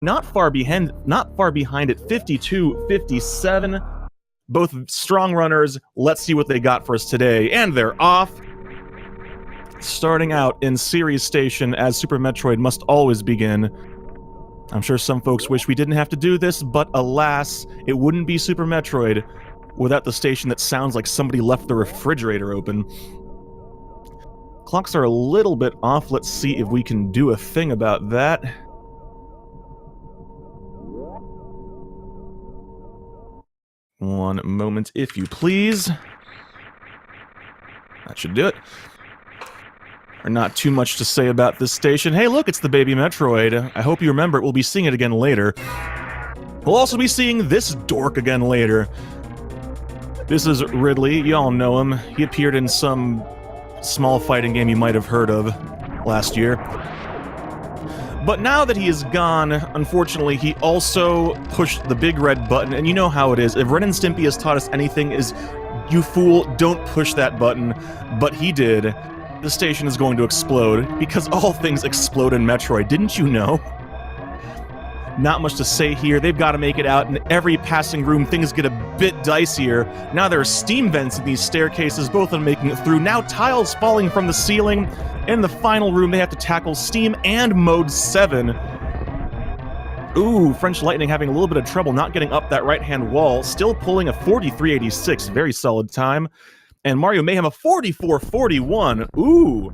not far behind at 52-57. Both strong runners. Let's see what they got for us today. And they're off. Starting out in Series Station, as Super Metroid must always begin. I'm sure some folks wish we didn't have to do this, but alas, it wouldn't be Super Metroid without the station that sounds like somebody left the refrigerator open. Clocks are a little bit off. Let's see if we can do a thing about that. One moment, if you please. That should do it. Or not too much to say about this station. Hey, look, it's the baby Metroid. I hope you remember it. We'll be seeing it again later. We'll also be seeing this dork again later. This is Ridley. Y'all know him. He appeared in some small fighting game you might have heard of last year. But now that he is gone, unfortunately, he also pushed the big red button, and you know how it is. If Ren and Stimpy has taught us anything is, you fool, don't push that button. But he did. The station is going to explode, because all things explode in Metroid, didn't you know? Not much to say here. They've got to make it out. In every passing room, things get a bit dicier. Now there are steam vents in these staircases, both of them making it through. Now tiles falling from the ceiling. In the final room, they have to tackle Steam and Mode 7. Ooh, French Lightning having a little bit of trouble not getting up that right-hand wall. Still pulling a 43.86. Very solid time. And MarioMayhem a 44.41. Ooh.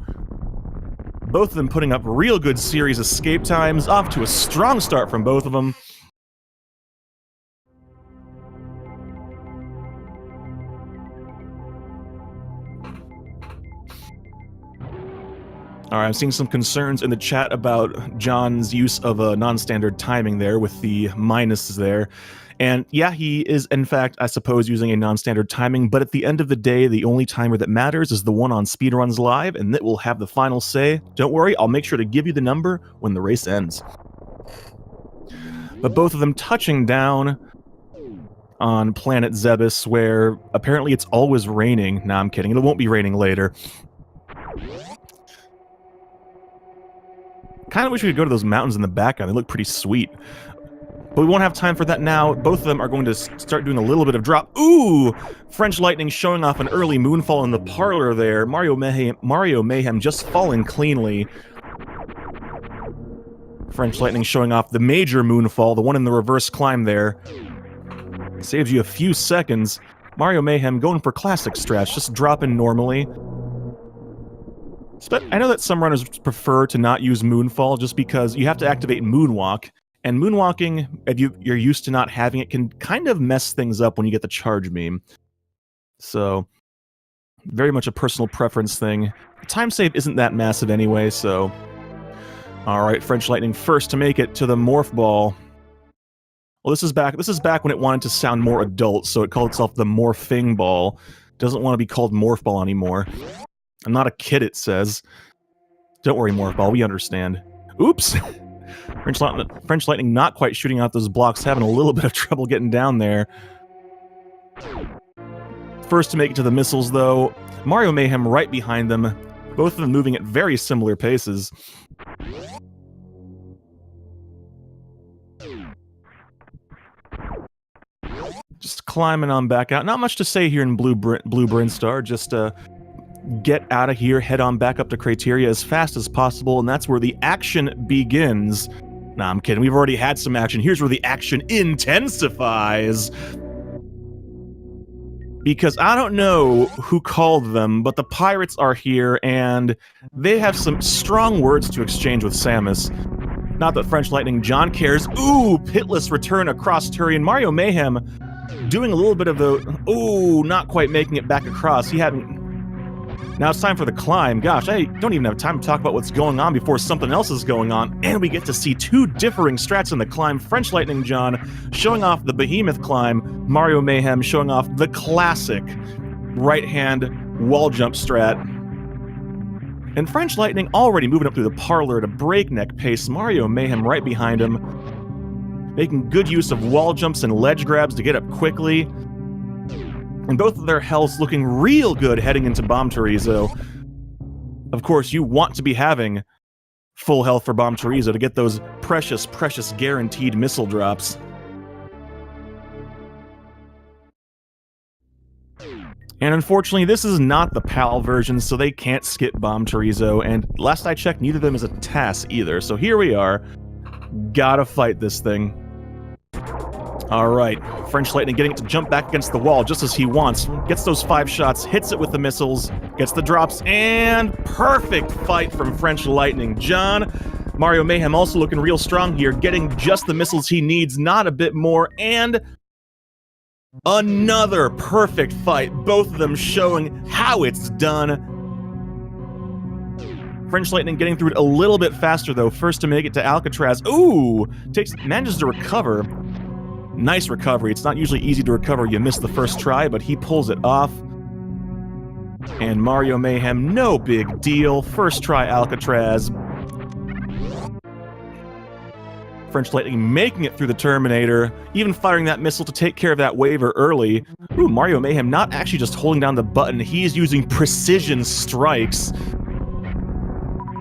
Both of them putting up real good series escape times. Off to a strong start from both of them. Alright, I'm seeing some concerns in the chat about John's use of a non-standard timing there with the minuses there. And yeah, he is, in fact, I suppose, using a non-standard timing, but at the end of the day, the only timer that matters is the one on Speedruns Live, and that will have the final say. Don't worry, I'll make sure to give you the number when the race ends. But both of them touching down on planet Zebes, where apparently it's always raining. Nah, I'm kidding. It won't be raining later. Kind of wish we could go to those mountains in the background. They look pretty sweet. But we won't have time for that now. Both of them are going to start doing a little bit of drop. Ooh! French Lightning showing off an early moonfall in the parlor there. MarioMayhem just falling cleanly. French Lightning showing off the major moonfall, the one in the reverse climb there. Saves you a few seconds. MarioMayhem going for classic strats, just dropping normally. But I know that some runners prefer to not use Moonfall just because you have to activate Moonwalk, and Moonwalking, if you're used to not having it, can kind of mess things up when you get the charge beam. So, very much a personal preference thing. Time save isn't that massive anyway, so... Alright, French Lightning first to make it to the Morph Ball. Well, this is back when it wanted to sound more adult, so it called itself the Morphing Ball. Doesn't want to be called Morph Ball anymore. I'm not a kid, it says. Don't worry, Morph Ball, we understand. Oops! French Lightning not quite shooting out those blocks, having a little bit of trouble getting down there. First to make it to the missiles, though. MarioMayhem right behind them. Both of them moving at very similar paces. Just climbing on back out. Not much to say here in Blue Brinstar, just get out of here, head on back up to Crateria as fast as possible, and that's where the action begins. Nah, I'm kidding. We've already had some action. Here's where the action intensifies. Because I don't know who called them, but the pirates are here, and they have some strong words to exchange with Samus. Not that FrenchlightningJohn cares. Ooh, pitless return across Turian. MarioMayhem doing a little bit of the... Ooh, not quite making it back across. He hadn't... Now it's time for the climb. Gosh, I don't even have time to talk about what's going on before something else is going on. And we get to see two differing strats in the climb. FrenchlightningJohn showing off the Behemoth climb. MarioMayhem showing off the classic right-hand wall jump strat. And French Lightning already moving up through the parlor at a breakneck pace. MarioMayhem right behind him. Making good use of wall jumps and ledge grabs to get up quickly. And both of their healths looking real good heading into Bomb Chorizo. Of course, you want to be having full health for Bomb Chorizo to get those precious, precious guaranteed missile drops. And unfortunately, this is not the PAL version, so they can't skip Bomb Chorizo, and last I checked, neither of them is a TAS either, so here we are. Gotta fight this thing. Alright, French Lightning getting it to jump back against the wall just as he wants. Gets those 5 shots, hits it with the missiles, gets the drops, and perfect fight from French Lightning. John, MarioMayhem also looking real strong here, getting just the missiles he needs, not a bit more, and another perfect fight, both of them showing how it's done. French Lightning getting through it a little bit faster, though. First to make it to Alcatraz. Ooh! Manages to recover. Nice recovery. It's not usually easy to recover. You miss the first try, but he pulls it off. And MarioMayhem, no big deal. First try Alcatraz. French Lightning making it through the Terminator, even firing that missile to take care of that waiver early. Ooh, MarioMayhem not actually just holding down the button, he is using precision strikes.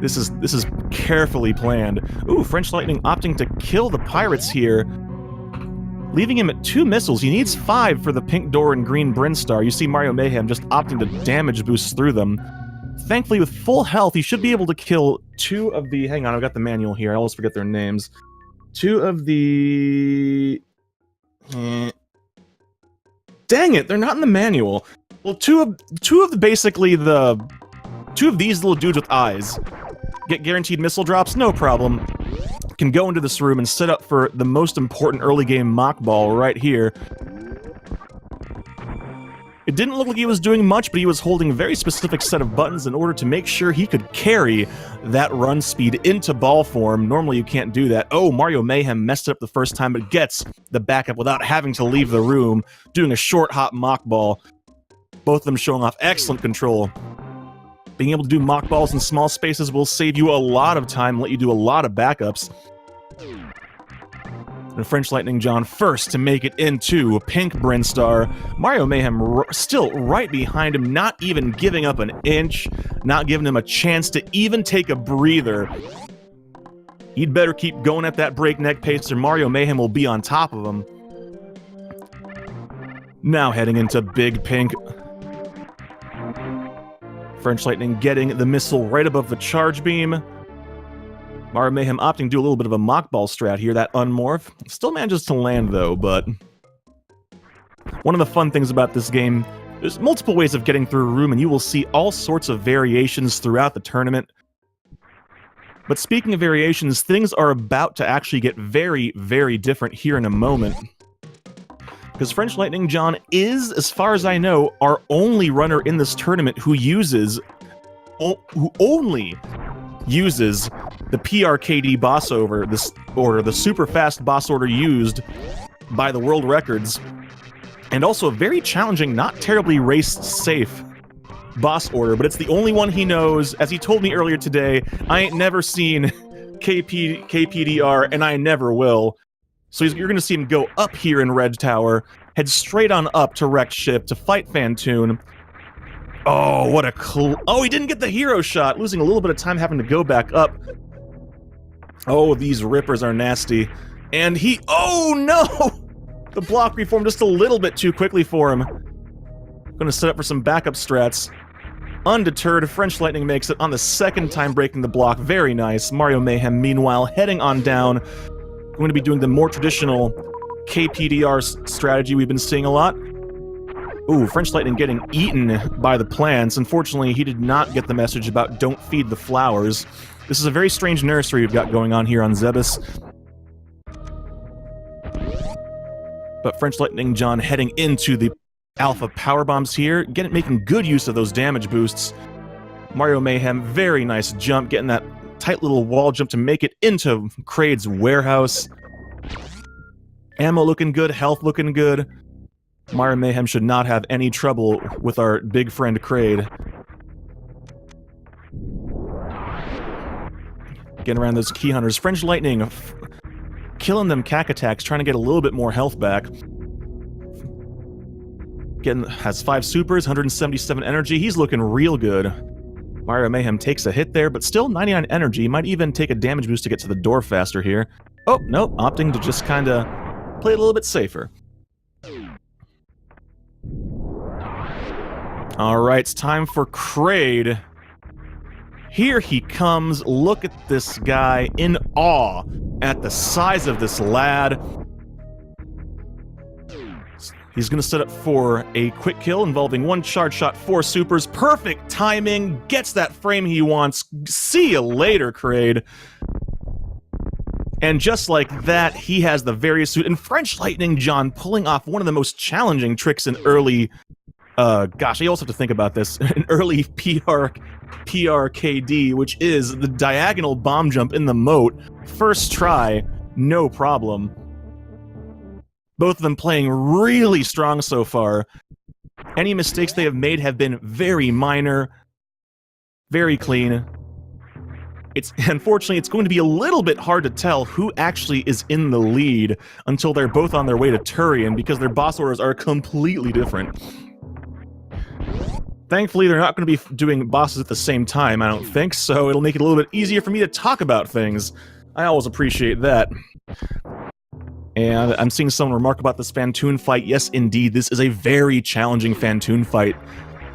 This is carefully planned. Ooh, French Lightning opting to kill the pirates here, leaving him at 2 missiles. He needs 5 for the pink door and green Brinstar. You see MarioMayhem just opting to damage boost through them. Thankfully, with full health, he should be able to kill 2 of the... Hang on, I've got the manual here. I always forget their names. 2 of the... Dang it, they're not in the manual. Well, two of these little dudes with eyes get guaranteed missile drops, no problem. Can go into this room and set up for the most important early game mock ball right here. It didn't look like he was doing much, but he was holding a very specific set of buttons in order to make sure he could carry that run speed into ball form. Normally you can't do that. Oh, MarioMayhem messed it up the first time, but gets the backup without having to leave the room, doing a short hop mock ball. Both of them showing off excellent control. Being able to do mock balls in small spaces will save you a lot of time, let you do a lot of backups. And French Lightning John first to make it into Pink Brinstar. MarioMayhem still right behind him, not even giving up an inch, not giving him a chance to even take a breather. He'd better keep going at that breakneck pace or MarioMayhem will be on top of him. Now heading into Big Pink. French Lightning getting the missile right above the charge beam. MarioMayhem opting to do a little bit of a mock ball strat here, that unmorph. Still manages to land though, but... One of the fun things about this game, there's multiple ways of getting through a room and you will see all sorts of variations throughout the tournament. But speaking of variations, things are about to actually get very, very different here in a moment. Because French Lightning John is, as far as I know, our only runner in this tournament who only uses the PRKD boss order, the super fast boss order used by the world records, and also a very challenging, not terribly race-safe boss order, but it's the only one he knows. As he told me earlier today, I ain't never seen KPDR, and I never will. So you're going to see him go up here in Red Tower, head straight on up to Wrecked Ship to fight Phantoon. Oh, what a oh, he didn't get the hero shot, losing a little bit of time having to go back up. Oh, these rippers are nasty. And he... Oh, no! The block reformed just a little bit too quickly for him. Gonna set up for some backup strats. Undeterred, French Lightning makes it on the second time breaking the block. Very nice. MarioMayhem, meanwhile, heading on down. Going to be doing the more traditional KPDR strategy we've been seeing a lot. Ooh, French Lightning getting eaten by the plants. Unfortunately, he did not get the message about don't feed the flowers. This is a very strange nursery we've got going on here on Zebus. But French Lightning John heading into the alpha power bombs here, making good use of those damage boosts. MarioMayhem, very nice jump, getting that tight little wall jump to make it into Kraid's warehouse. Ammo looking good, health looking good. MarioMayhem should not have any trouble with our big friend Kraid. Getting around those key hunters. French Lightning killing them cack attacks, trying to get a little bit more health back. Has 5 supers, 177 energy. He's looking real good. MarioMayhem takes a hit there, but still 99 energy. Might even take a damage boost to get to the door faster here. Oh, nope, opting to just kind of play it a little bit safer. Alright, it's time for Kraid. Here he comes. Look at this guy in awe at the size of this lad. He's going to set up for a quick kill involving 1 charge shot, 4 supers. Perfect timing. Gets that frame he wants. See you later, Kraid. And just like that, he has the various suit. And FrenchlightningJohn pulling off one of the most challenging tricks in early... gosh, I also have to think about this. An early PRKD, which is the diagonal bomb jump in the moat. First try, no problem. Both of them playing really strong so far. Any mistakes they have made have been very minor, very clean. Unfortunately, it's going to be a little bit hard to tell who actually is in the lead until they're both on their way to Turian, because their boss orders are completely different. Thankfully, they're not going to be doing bosses at the same time, I don't think, so it'll make it a little bit easier for me to talk about things. I always appreciate that. And I'm seeing someone remark about this Phantoon fight. Yes, indeed, this is a very challenging Phantoon fight.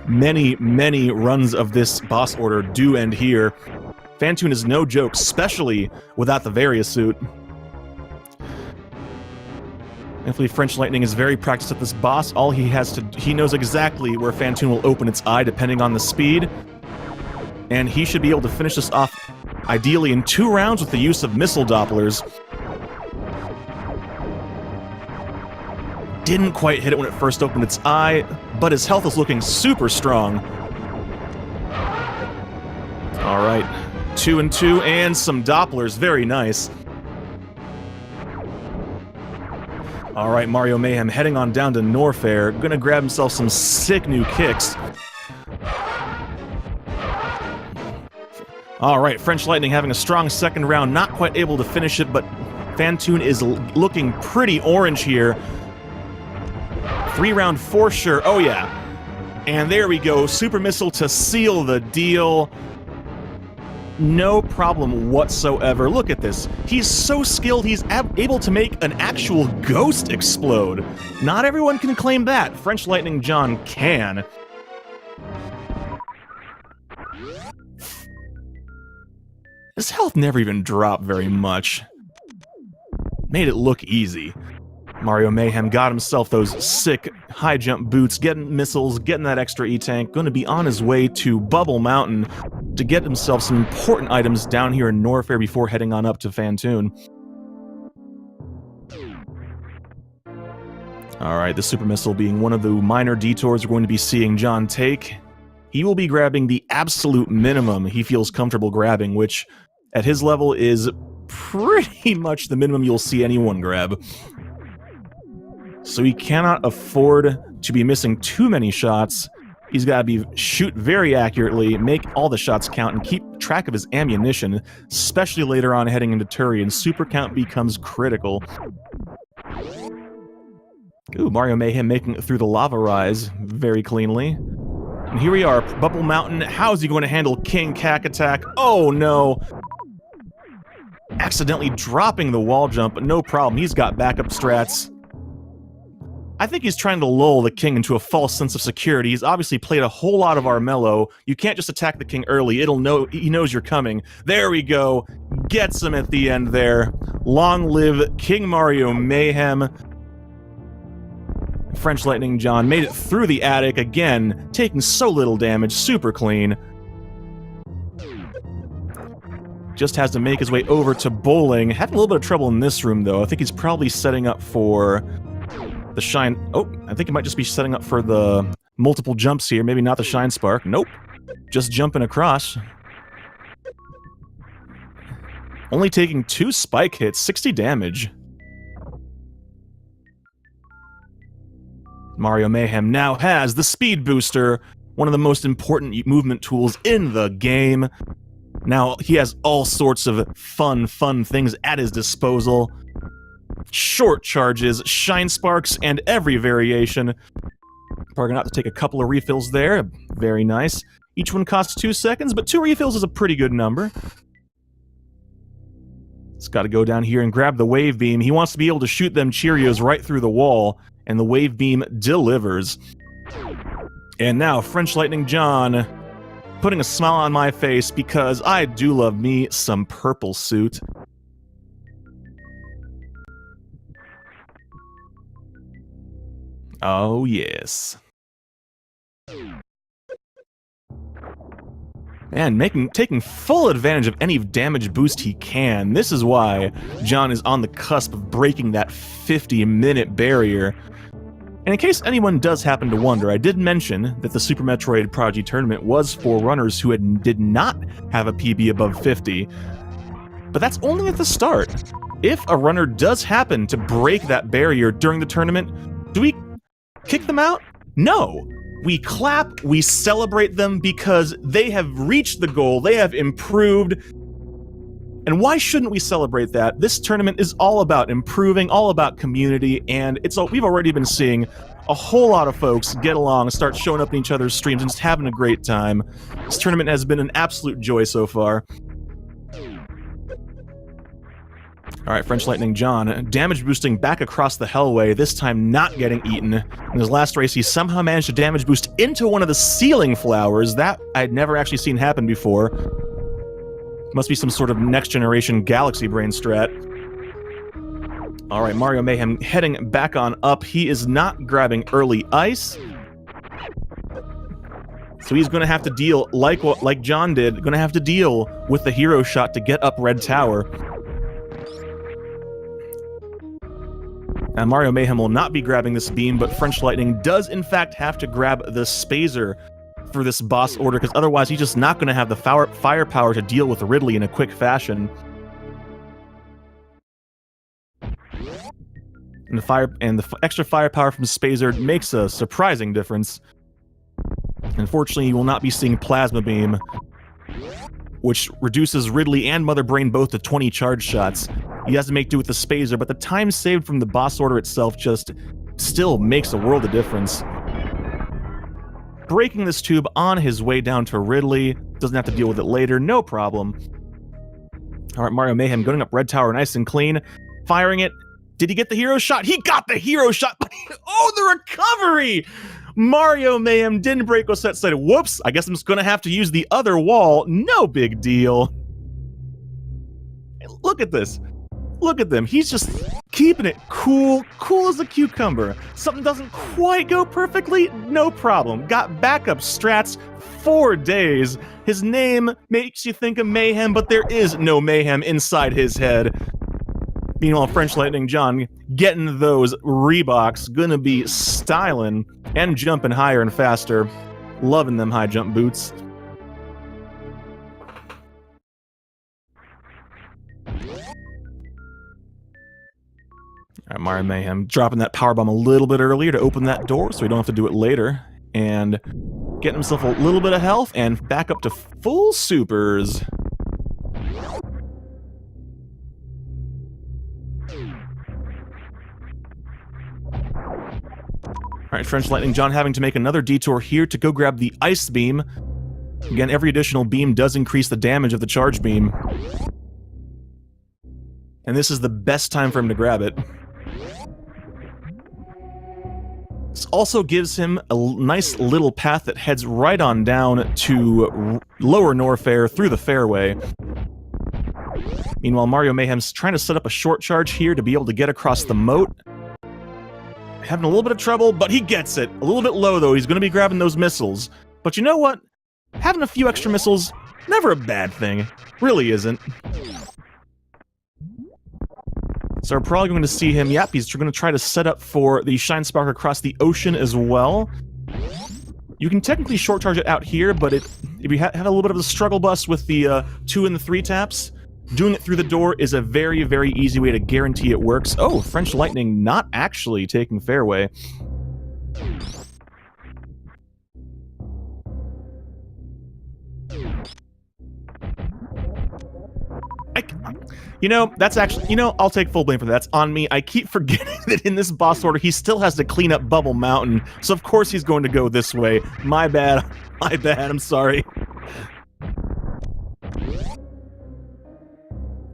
Many, many runs of this boss order do end here. Phantoon is no joke, especially without the Varia suit. Thankfully, French Lightning is very practiced at this boss. All he has to... he knows exactly where Phantoon will open its eye, depending on the speed. And he should be able to finish this off, ideally in 2 rounds with the use of missile Dopplers. Didn't quite hit it when it first opened its eye, but his health is looking super strong. Alright, 2 and 2, and some Dopplers, very nice. Alright, MarioMayhem heading on down to Norfair, gonna grab himself some sick new kicks. Alright, French Lightning having a strong second round, not quite able to finish it, but Phantoon is looking pretty orange here. 3-round for sure, oh yeah. And there we go, Super Missile to seal the deal. No problem whatsoever. Look at this. He's so skilled, he's able to make an actual ghost explode. Not everyone can claim that. FrenchlightningJohn can. His health never even dropped very much. Made it look easy. MarioMayhem got himself those sick high jump boots, getting missiles, getting that extra E-tank, going to be on his way to Bubble Mountain to get himself some important items down here in Norfair before heading on up to Phantoon. Alright, the Super Missile being one of the minor detours we're going to be seeing John take. He will be grabbing the absolute minimum he feels comfortable grabbing, which at his level is pretty much the minimum you'll see anyone grab. So he cannot afford to be missing too many shots. He's got to shoot very accurately, make all the shots count, and keep track of his ammunition, especially later on heading into Turian. Super count becomes critical. Ooh, MarioMayhem making it through the lava rise very cleanly. And here we are, Bubble Mountain. How's he going to handle King Cack Attack? Oh no! Accidentally dropping the wall jump, but no problem. He's got backup strats. I think he's trying to lull the king into a false sense of security. He's obviously played a whole lot of Armello. You can't just attack the king early. He knows you're coming. There we go. Gets him at the end there. Long live King MarioMayhem. FrenchlightningJohn made it through the attic again, taking so little damage. Super clean. Just has to make his way over to bowling. Having a little bit of trouble in this room, though. I think he's probably setting up for the shine... Oh, I think he might just be setting up for the multiple jumps here. Maybe not the shine spark. Nope. Just jumping across. Only taking 2 spike hits, 60 damage. MarioMayhem now has the speed booster, one of the most important movement tools in the game. Now, he has all sorts of fun things at his disposal. Short charges, shine sparks, and every variation. Probably gonna have to take a couple of refills there. Very nice. Each one costs 2 seconds, but 2 refills is a pretty good number. It's got to go down here and grab the wave beam. He wants to be able to shoot them Cheerios right through the wall, and the wave beam delivers. And now, French Lightning John putting a smile on my face because I do love me some purple suit. Oh, yes. Man, taking full advantage of any damage boost he can. This is why John is on the cusp of breaking that 50-minute barrier. And in case anyone does happen to wonder, I did mention that the Super Metroid Prodigy tournament was for runners who did not have a PB above 50. But that's only at the start. If a runner does happen to break that barrier during the tournament, do we kick them out? No. We clap, we celebrate them because they have reached the goal, they have improved. And why shouldn't we celebrate that? This tournament is all about improving, all about community, and we've already been seeing a whole lot of folks get along, start showing up in each other's streams, and just having a great time. This tournament has been an absolute joy so far. Alright, French Lightning John, damage boosting back across the hellway, this time not getting eaten. In his last race, he somehow managed to damage boost into one of the ceiling flowers. That I'd never actually seen happen before. Must be some sort of next-generation Galaxy Brain strat. Alright, MarioMayhem heading back on up. He is not grabbing early ice. So he's going to have to deal, like John did, going to have to deal with the hero shot to get up Red Tower. And MarioMayhem will not be grabbing this beam, but French Lightning does in fact have to grab the Spazer for this boss order, because otherwise he's just not going to have the firepower to deal with Ridley in a quick fashion. And the extra firepower from Spazer makes a surprising difference. Unfortunately, you will not be seeing Plasma Beam, which reduces Ridley and Mother Brain both to 20 charge shots. He has to make do with the Spazer, but the time saved from the boss order itself just still makes a world of difference. Breaking this tube on his way down to Ridley, doesn't have to deal with it later, no problem. Alright, MarioMayhem going up Red Tower nice and clean, firing it. Did he get the hero shot? He got the hero shot! Oh, the recovery! MarioMayhem didn't break Ossette's side. Whoops, I guess I'm just gonna have to use the other wall. No big deal. Look at this. Look at them. He's just keeping it cool as a cucumber. Something doesn't quite go perfectly, no problem. Got backup strats, 4 days. His name makes you think of mayhem, but there is no mayhem inside his head. Meanwhile, French Lightning John getting those Reeboks, gonna be styling and jumping higher and faster. Loving them high jump boots. Alright, MarioMayhem dropping that powerbomb a little bit earlier to open that door so we don't have to do it later. And getting himself a little bit of health and back up to full supers. Alright, French Lightning John having to make another detour here to go grab the Ice Beam. Again, every additional beam does increase the damage of the charge beam. And this is the best time for him to grab it. This also gives him a nice little path that heads right on down to Lower Norfair through the fairway. Meanwhile, MarioMayhem's trying to set up a short charge here to be able to get across the moat. Having a little bit of trouble, but he gets it. A little bit low, though. He's going to be grabbing those missiles. But you know what? Having a few extra missiles, never a bad thing. Really isn't. So we're probably going to see him, yep, he's going to try to set up for the Shine Spark across the ocean as well. You can technically short charge it out here, but if you have a little bit of a struggle bus with the 2 and the 3 taps, doing it through the door is a very, very easy way to guarantee it works. Oh, French Lightning not actually taking fairway. You know, that's actually, you know, I'll take full blame for that. That's on me. I keep forgetting that in this boss order, he still has to clean up Bubble Mountain. So of course he's going to go this way. My bad. My bad, I'm sorry.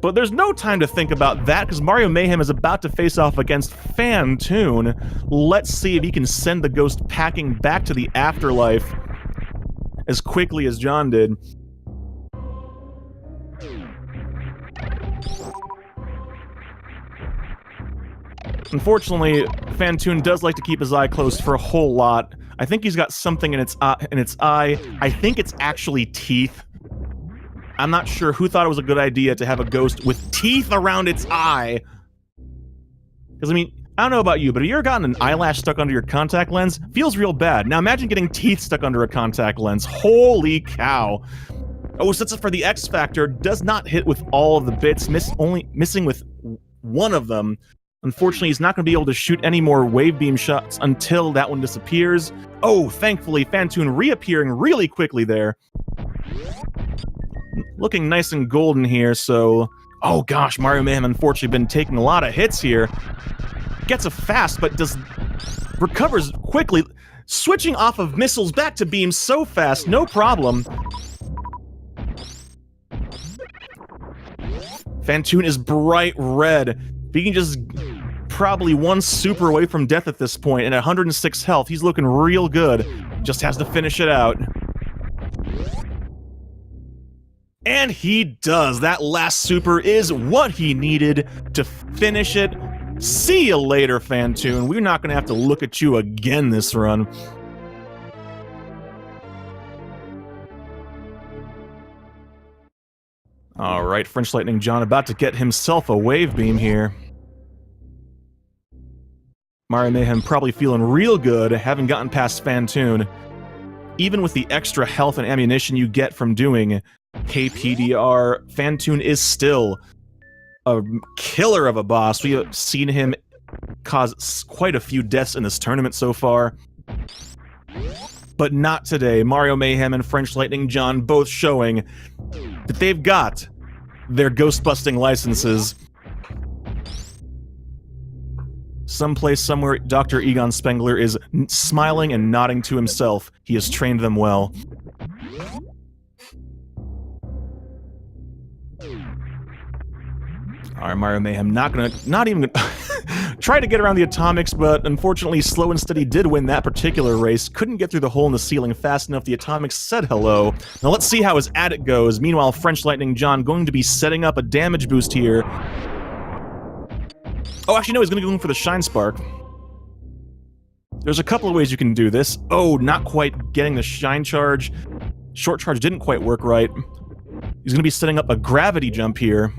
But there's no time to think about that, because MarioMayhem is about to face off against Fantoon. Let's see if he can send the ghost packing back to the afterlife as quickly as John did. Unfortunately, Fantoon does like to keep his eye closed for a whole lot. I think he's got something in its eye. I think it's actually teeth. I'm not sure who thought it was a good idea to have a ghost with teeth around its eye. Because, I mean, I don't know about you, but have you ever gotten an eyelash stuck under your contact lens? Feels real bad. Now imagine getting teeth stuck under a contact lens. Holy cow. Oh, sets it for the X Factor. Does not hit with all of the bits, only missing with one of them. Unfortunately, he's not going to be able to shoot any more wave beam shots until that one disappears. Oh, thankfully, Fantoon reappearing really quickly there. Looking nice and golden here, so... Oh gosh, MarioMayhem unfortunately been taking a lot of hits here. Gets a fast, but recovers quickly. Switching off of missiles back to beams so fast, no problem. Fantoon is bright red. If he can just... probably one super away from death at this point, and at 106 health, he's looking real good. Just has to finish it out. And he does. That last super is what he needed to finish it. See you later, Fantoon. We're not going to have to look at you again this run. Alright, FrenchlightningJohn about to get himself a wave beam here. MarioMayhem probably feeling real good, having gotten past Fantoon. Even with the extra health and ammunition you get from doing KPDR, Fantoon is still a killer of a boss. We have seen him cause quite a few deaths in this tournament so far. But not today. MarioMayhem and FrenchlightningJohn both showing that they've got their ghost-busting licenses. Someplace, somewhere, Dr. Egon Spengler is smiling and nodding to himself. He has trained them well. Alright, MarioMayhem not even gonna try to get around the atomics, but unfortunately Slow and Steady did win that particular race. Couldn't get through the hole in the ceiling fast enough. The atomics said hello. Now let's see how his addict goes. Meanwhile, FrenchlightningJohn going to be setting up a damage boost here. Oh, actually, no, he's going to go in for the Shine Spark. There's a couple of ways you can do this. Oh, not quite getting the Shine Charge. Short Charge didn't quite work right. He's going to be setting up a gravity jump here.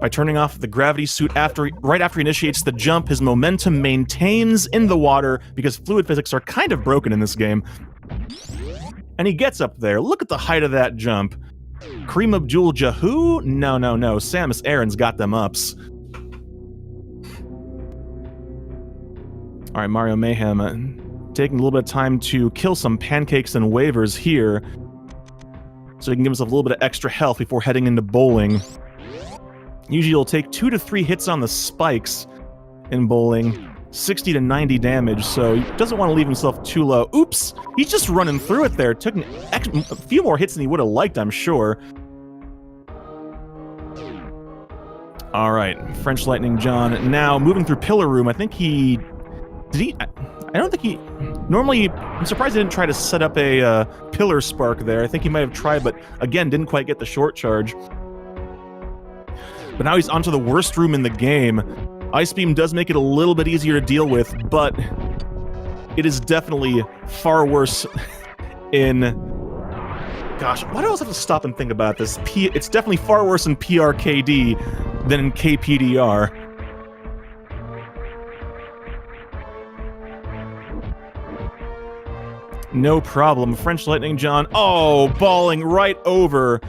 By turning off the gravity suit right after he initiates the jump, his momentum maintains in the water because fluid physics are kind of broken in this game. And he gets up there. Look at the height of that jump. Kareem Abdul-Jabbar? No, no, no. Samus Aran's got them ups. Alright, MarioMayhem taking a little bit of time to kill some pancakes and waivers here, so he can give himself a little bit of extra health before heading into bowling. Usually he'll take 2 to 3 hits on the spikes in bowling, 60 to 90 damage, so he doesn't want to leave himself too low. Oops! He's just running through it there. Took a few more hits than he would have liked, I'm sure. Alright, FrenchlightningJohn now moving through Pillar Room. I think he... Did he... I don't think he... Normally, I'm surprised he didn't try to set up a Pillar Spark there. I think he might have tried, but again, didn't quite get the short charge. But now he's onto the worst room in the game. Ice Beam does make it a little bit easier to deal with, but it is definitely far worse in... Gosh, why do I always have to stop and think about this? It's definitely far worse in PRKD than in KPDR. No problem. FrenchlightningJohn, oh, balling right over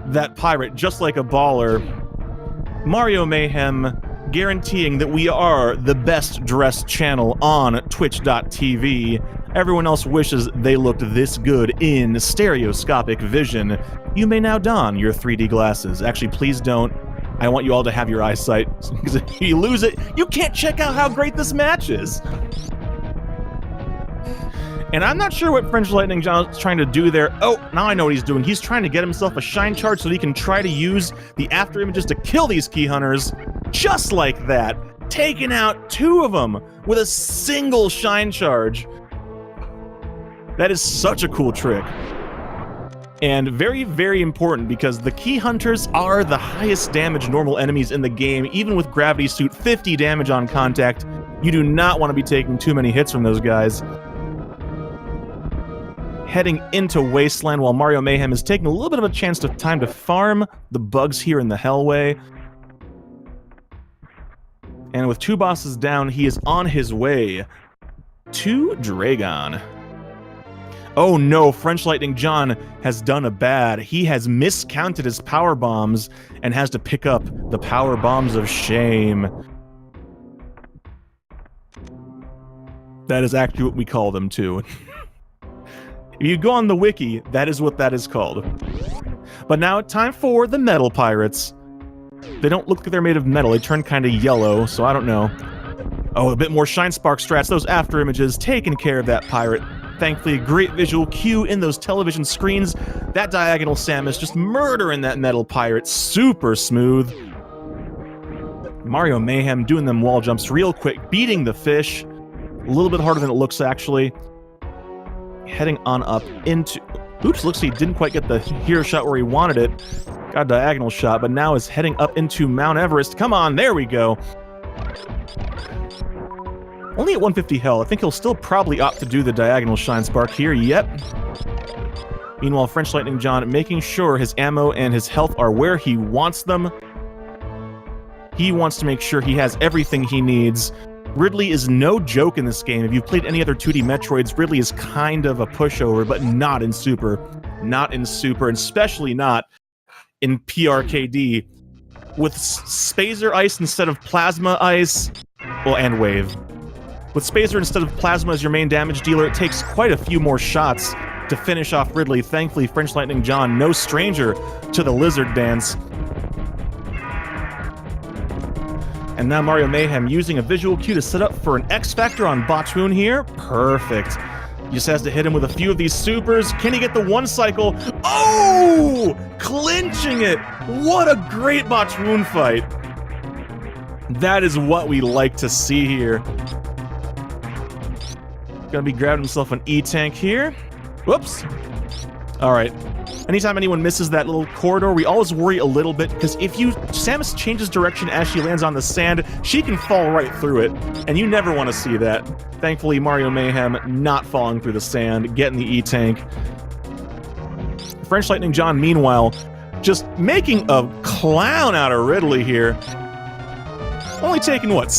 that pirate, just like a baller. MarioMayhem guaranteeing that we are the best dressed channel on Twitch.tv. Everyone else wishes they looked this good in stereoscopic vision. You may now don your 3D glasses. Actually, please don't. I want you all to have your eyesight, because if you lose it, you can't check out how great this match is. And I'm not sure what FrenchlightningJohn is trying to do there. Oh, now I know what he's doing. He's trying to get himself a shine charge so he can try to use the after images to kill these key hunters. Just like that. Taking out 2 of them with a single shine charge. That is such a cool trick. And very, very important, because the key hunters are the highest damage normal enemies in the game. Even with Gravity Suit, 50 damage on contact. You do not want to be taking too many hits from those guys. Heading into Wasteland while MarioMayhem is taking a little bit of a chance to time to farm the bugs here in the Hellway. And with 2 bosses down, he is on his way to Dragon. Oh no, FrenchlightningJohn has done a bad. He has miscounted his power bombs and has to pick up the power bombs of shame. That is actually what we call them too. If you go on the wiki, that is what that is called. But now time for the metal pirates. They don't look like they're made of metal. They turn kind of yellow, so I don't know. Oh, a bit more Shine Spark strats. Those after images taking care of that pirate. Thankfully, a great visual cue in those television screens. That diagonal Samus just murdering that metal pirate. Super smooth. MarioMayhem doing them wall jumps real quick, beating the fish. A little bit harder than it looks, actually. Heading on up into... Oops, looks like he didn't quite get the hero shot where he wanted it. Got a diagonal shot, but now is heading up into Mount Everest. Come on, there we go. Only at 150 health. I think he'll still probably opt to do the diagonal Shine Spark here. Yep. Meanwhile, FrenchlightningJohn making sure his ammo and his health are where he wants them. He wants to make sure he has everything he needs. Ridley is no joke in this game. If you've played any other 2D Metroids, Ridley is kind of a pushover, but not in Super. Not in Super, and especially not in PRKD. With Spazer Ice instead of Plasma Ice, well, and Wave. With Spazer instead of Plasma as your main damage dealer, it takes quite a few more shots to finish off Ridley. Thankfully, FrenchlightningJohn, no stranger to the lizard dance. And now MarioMayhem using a visual cue to set up for an X Factor on Botwoon here. Perfect. He just has to hit him with a few of these supers. Can he get the 1 cycle? Oh! Clinching it! What a great Botwoon fight. That is what we like to see here. Gonna be grabbing himself an E-Tank here. Whoops. Alright. Anytime anyone misses that little corridor, we always worry a little bit, because if Samus changes direction as she lands on the sand, she can fall right through it, and you never want to see that. Thankfully, MarioMayhem not falling through the sand, getting the E-Tank. FrenchlightningJohn, meanwhile, just making a clown out of Ridley here. Only taking, what,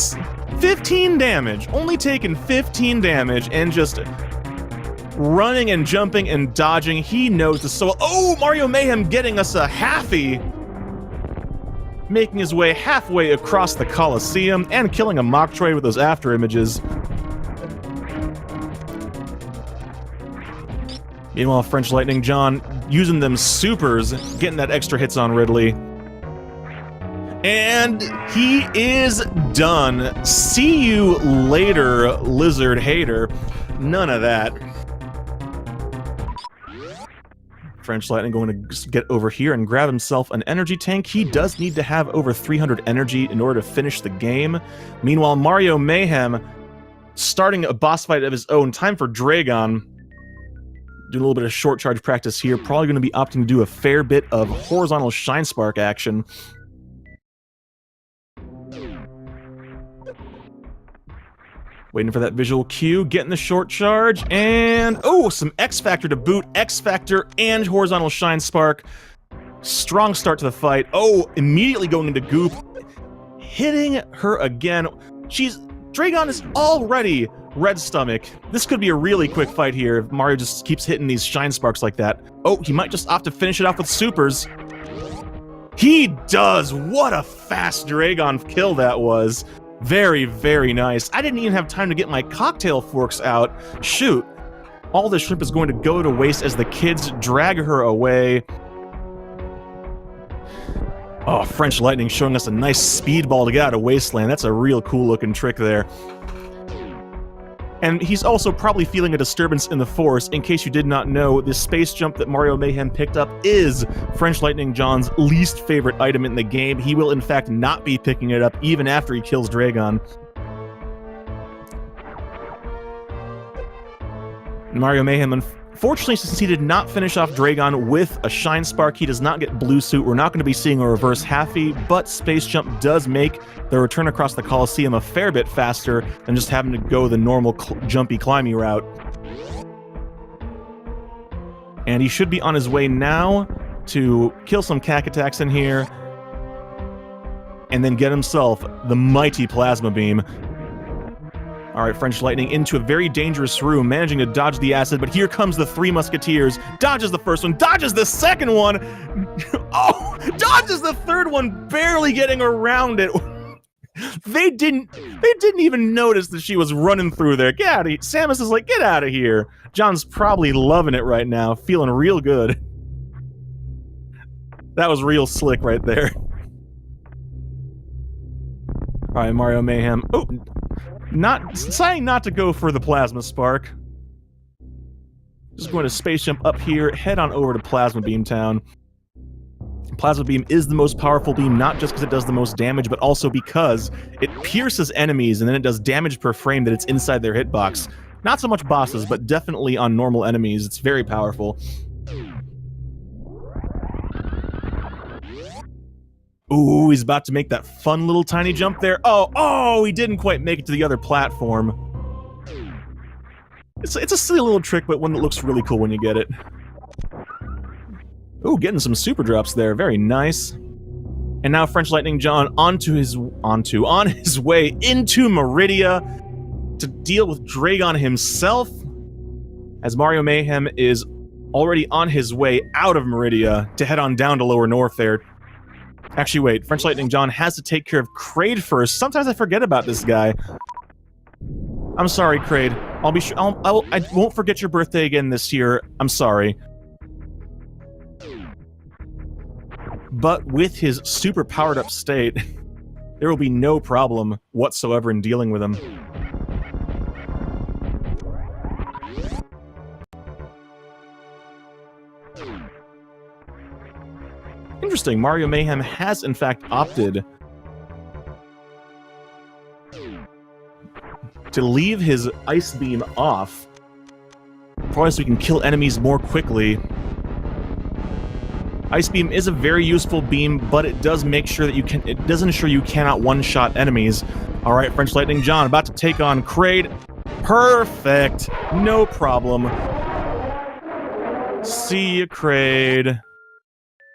15 damage? Only taking 15 damage, and just running and jumping and dodging. He knows the soul. Oh, MarioMayhem getting us a halfie. Making his way halfway across the Colosseum and killing a Metroid with those after images. Meanwhile, FrenchlightningJohn using them supers, getting that extra hits on Ridley. And he is done. See you later, lizard hater. None of that. Frenchlightning going to get over here and grab himself an energy tank. He does need to have over 300 energy in order to finish the game. Meanwhile, MarioMayhem starting a boss fight of his own. Time for Dragon. Doing a little bit of short charge practice here. Probably going to be opting to do a fair bit of horizontal Shine Spark action. Waiting for that visual cue, getting the short charge, and oh, some X Factor to boot. X Factor and horizontal Shine Spark. Strong start to the fight. Oh, immediately going into Goop. Hitting her again. Dragon is already red stomach. This could be a really quick fight here if Mario just keeps hitting these Shine Sparks like that. Oh, he might just opt to finish it off with supers. He does! What a fast Dragon kill that was. Very, very nice. I didn't even have time to get my cocktail forks out. Shoot. All the shrimp is going to go to waste as the kids drag her away. Oh, French Lightning showing us a nice speedball to get out of Wasteland. That's a real cool looking trick there. And he's also probably feeling a disturbance in the Force. In case you did not know, this space jump that MarioMayhem picked up is FrenchlightningJohn's least favorite item in the game. He will, in fact, not be picking it up even after he kills Dragon. MarioMayhem, unfortunately, since he did not finish off Dragon with a Shine Spark, he does not get Blue Suit. We're not going to be seeing a reverse halfie, but Space Jump does make the return across the Coliseum a fair bit faster than just having to go the normal jumpy, climby route. And he should be on his way now to kill some Cack Attacks in here, and then get himself the mighty Plasma Beam. Alright, French Lightning into a very dangerous room, managing to dodge the acid, but here comes the Three Musketeers. Dodges the first one, dodges the second one! Oh! Dodges the third one, barely getting around it! They didn't even notice that she was running through there. Get out of here. Samus is like, get out of here. John's probably loving it right now, feeling real good. That was real slick right there. Alright, MarioMayhem. Oh! Deciding not to go for the Plasma Spark. Just going to Space Jump up here, head on over to Plasma Beam Town. Plasma Beam is the most powerful beam, not just because it does the most damage, but also because it pierces enemies and then it does damage per frame that it's inside their hitbox. Not so much bosses, but definitely on normal enemies. It's very powerful. Ooh, he's about to make that fun little tiny jump there. Oh, he didn't quite make it to the other platform. It's a silly little trick, but one that looks really cool when you get it. Ooh, getting some super drops there. Very nice. And now French Lightning John on his way into Meridia to deal with Dragon himself, as MarioMayhem is already on his way out of Meridia to head on down to Lower North there. Actually, wait. French Lightning John has to take care of Kraid first. Sometimes I forget about this guy. I'm sorry, Kraid. I'll be sure. I won't forget your birthday again this year. I'm sorry. But with his super powered up state, there will be no problem whatsoever in dealing with him. Interesting, MarioMayhem has in fact opted to leave his Ice Beam off, probably so we can kill enemies more quickly. Ice Beam is a very useful beam, but it does make sure that it does ensure you cannot one-shot enemies. Alright, French Lightning John about to take on Kraid. Perfect! No problem. See ya, Kraid.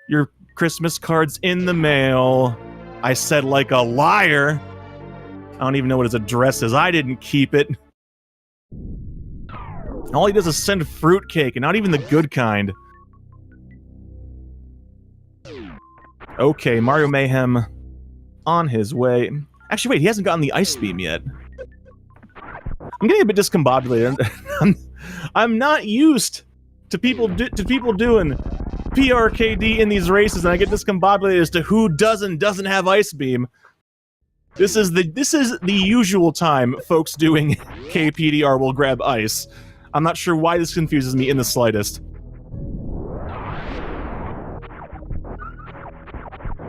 Your Christmas card's in the mail. I said like a liar. I don't even know what his address is. I didn't keep it. All he does is send fruitcake, and not even the good kind. Okay, MarioMayhem on his way. Actually, wait, he hasn't gotten the Ice Beam yet. I'm getting a bit discombobulated. I'm not used to people doing PRKD in these races, and I get discombobulated as to who does and doesn't have Ice Beam. This is the usual time folks doing KPDR will grab ice. I'm not sure why this confuses me in the slightest.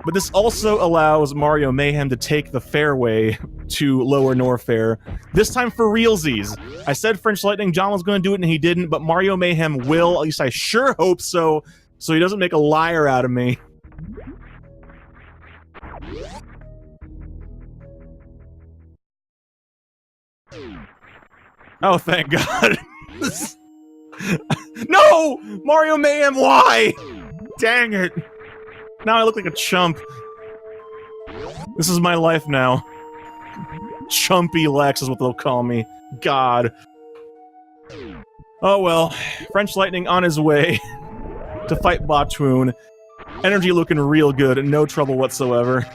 But this also allows MarioMayhem to take the fairway to Lower Norfair. This time for realsies. I said French Lightning John was going to do it and he didn't, but MarioMayhem will, at least I sure hope so he doesn't make a liar out of me. Oh, thank God. No! MarioMayhem, why? Dang it. Now I look like a chump. This is my life now. Chumpy Lex is what they'll call me. God. Oh well. French Lightning on his way to fight Botwoon. Energy looking real good and no trouble whatsoever.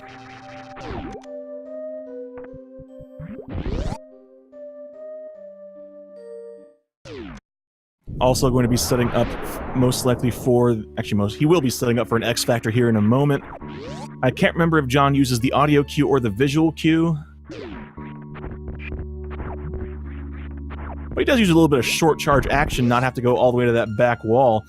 Also going to be setting up most likely for... Actually, he will be setting up for an X Factor here in a moment. I can't remember if John uses the audio cue or the visual cue. But he does use a little bit of short charge action, not have to go all the way to that back wall.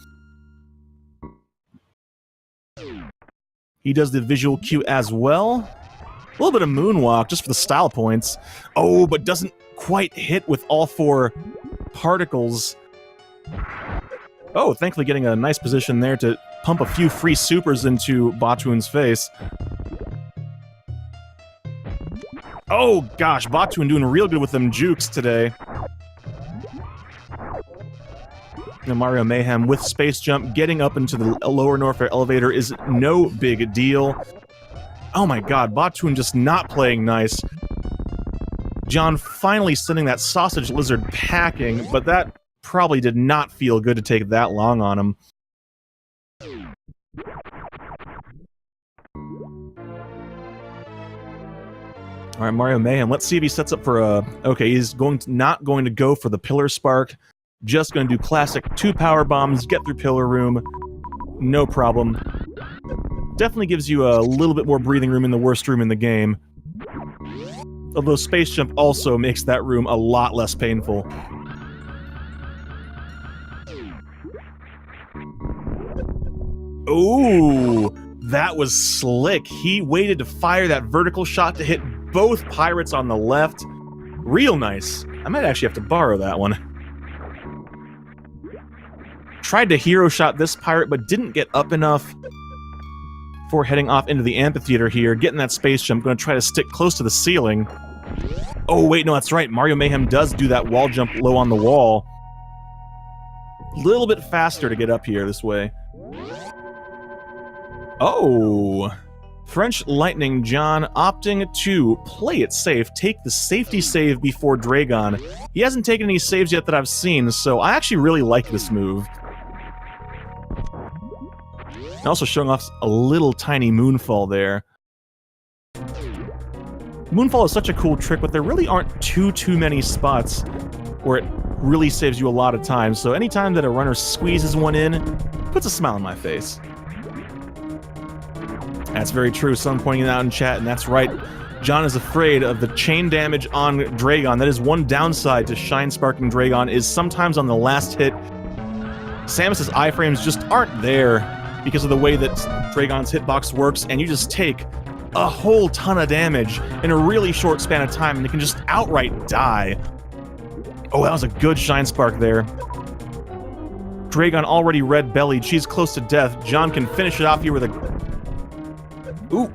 He does the visual cue as well. A little bit of moonwalk, just for the style points. Oh, but doesn't quite hit with all 4 particles. Oh, thankfully getting a nice position there to pump a few free supers into Batuun's face. Oh gosh, Batuun doing real good with them jukes today. Now MarioMayhem with Space Jump getting up into the lower Norfair elevator is no big deal. Oh my god, Batuun just not playing nice. John finally sending that sausage lizard packing, but that probably did not feel good to take that long on him. Alright, MarioMayhem, let's see if he sets up for a... Okay, he's not going to go for the Pillar Spark. Just going to do classic 2 power bombs, get through Pillar Room. No problem. Definitely gives you a little bit more breathing room in the worst room in the game. Although Space Jump also makes that room a lot less painful. Ooh, that was slick. He waited to fire that vertical shot to hit both pirates on the left. Real nice. I might actually have to borrow that one. Tried to hero shot this pirate, but didn't get up enough before heading off into the amphitheater here. Getting that space jump, going to try to stick close to the ceiling. Oh, wait, no, that's right. MarioMayhem does do that wall jump low on the wall. A little bit faster to get up here this way. Oh, FrenchlightningJohn opting to play it safe, take the safety save before Dragon. He hasn't taken any saves yet that I've seen, so I actually really like this move. And also showing off a little tiny moonfall there. Moonfall is such a cool trick, but there really aren't too many spots where it really saves you a lot of time, so anytime that a runner squeezes one in, puts a smile on my face. That's very true. Someone pointing it out in chat, and that's right. John is afraid of the chain damage on Dragon. That is one downside to Shine Sparking Dragon, is sometimes on the last hit, Samus's iframes just aren't there because of the way that Dragon's hitbox works, and you just take a whole ton of damage in a really short span of time, and you can just outright die. Oh, that was a good Shine Spark there. Dragon already red-bellied. She's close to death. John can finish it off here with a... Ooh.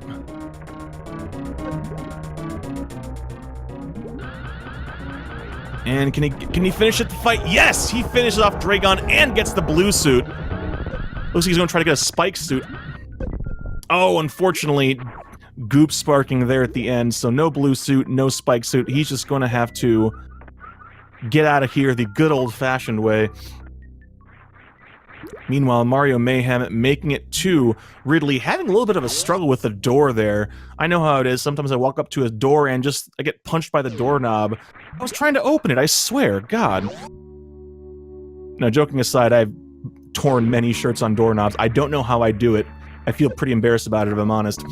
And can he finish it the fight? Yes! He finishes off Dragon and gets the blue suit. Looks like he's going to try to get a spike suit. Oh, unfortunately, goop sparking there at the end, so no blue suit, no spike suit. He's just going to have to get out of here the good old-fashioned way. Meanwhile, MarioMayhem making it to Ridley, having a little bit of a struggle with the door there. I know how it is. Sometimes I walk up to a door and I get punched by the doorknob. I was trying to open it, I swear. God. Now, joking aside, I've torn many shirts on doorknobs. I don't know how I do it. I feel pretty embarrassed about it, if I'm honest.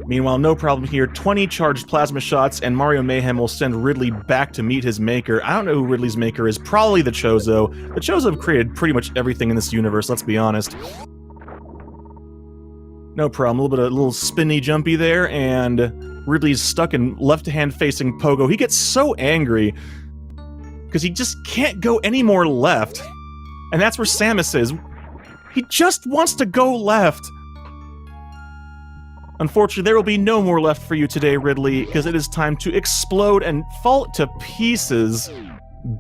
Meanwhile, no problem here. 20 charged plasma shots, and MarioMayhem will send Ridley back to meet his maker. I don't know who Ridley's maker is. Probably the Chozo. The Chozo have created pretty much everything in this universe, let's be honest. No problem. A little spinny jumpy there, and Ridley's stuck in left-hand facing Pogo. He gets so angry because he just can't go any more left. And that's where Samus is. He just wants to go left. Unfortunately, there will be no more left for you today, Ridley, because it is time to explode and fall to pieces.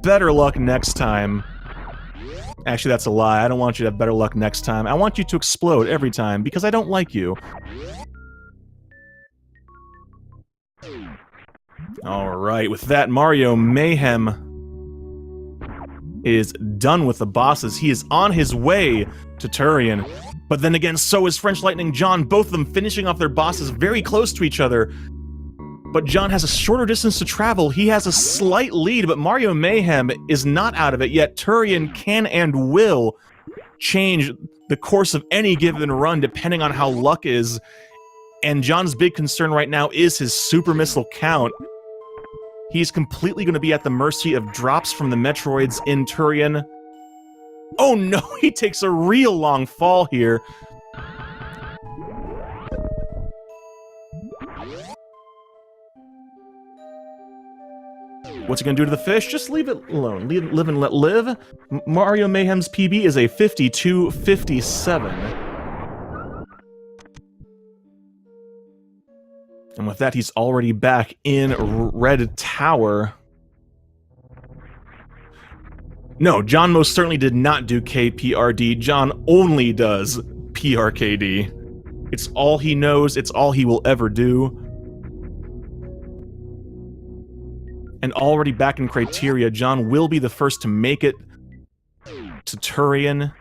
Better luck next time. Actually, that's a lie. I don't want you to have better luck next time. I want you to explode every time, because I don't like you. Alright, with that, MarioMayhem is done with the bosses. He is on his way to Turian. But then again, so is FrenchlightningJohn, both of them finishing off their bosses very close to each other. But John has a shorter distance to travel. He has a slight lead, but MarioMayhem is not out of it yet. Turian can and will change the course of any given run depending on how luck is. And John's big concern right now is his super missile count. He's completely going to be at the mercy of drops from the Metroids in Turian. Oh no, he takes a real long fall here. What's he gonna do to the fish? Just leave it alone. Live and let live. MarioMayhem's PB is a 52-57. And with that, he's already back in Red Tower. No, John most certainly did not do KPRD. John only does PRKD. It's all he knows, it's all he will ever do. And already back in Criteria, John will be the first to make it to Turian.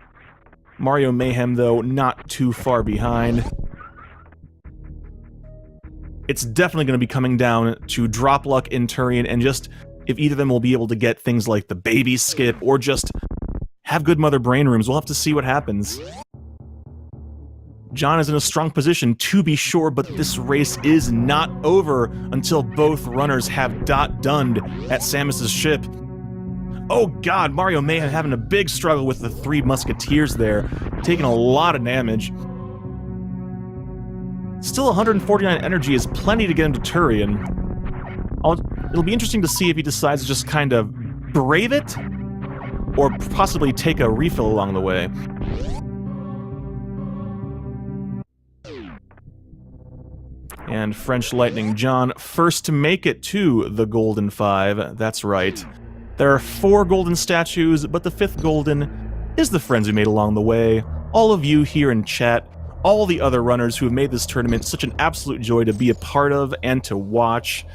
MarioMayhem, though, not too far behind. It's definitely going to be coming down to drop luck in Turian, and just if either of them will be able to get things like the baby skip, or just have good mother brain rooms. We'll have to see what happens. John is in a strong position, to be sure, but this race is not over until both runners have dot-dunned at Samus's ship. Oh god, MarioMayhem having a big struggle with the three musketeers there, taking a lot of damage. Still 149 energy is plenty to get him to Turian. It'll be interesting to see if he decides to just kind of brave it, or possibly take a refill along the way. And FrenchlightningJohn, first to make it to the Golden 5. That's right. There are 4 golden statues, but the 5th golden is the friends we made along the way. All of you here in chat, all the other runners who have made this tournament such an absolute joy to be a part of and to watch.